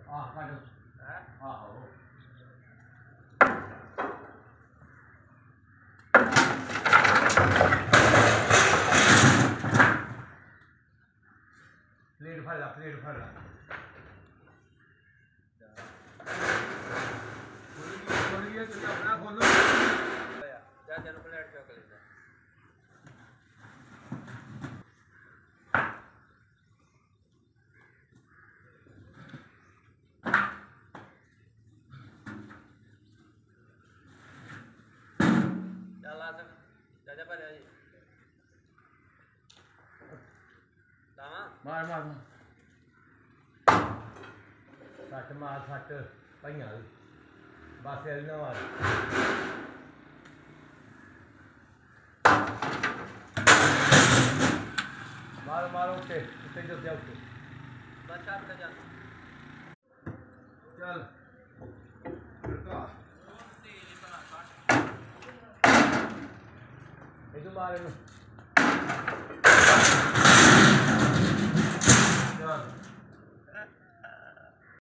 ਆਹ ਕੱਢ ਹੈ ਆਹੋ प्लेट भर ला प्लेट भर ला खोलिए तो अपना खोलो जा चलो प्लेट चौक लेना चल आ सक जा जा पर जी मार मार सट मार सट भाइया बस ना मार मारो मारो उठे उठे जो दिया उठे बस आप ले जा चल ये तो मारे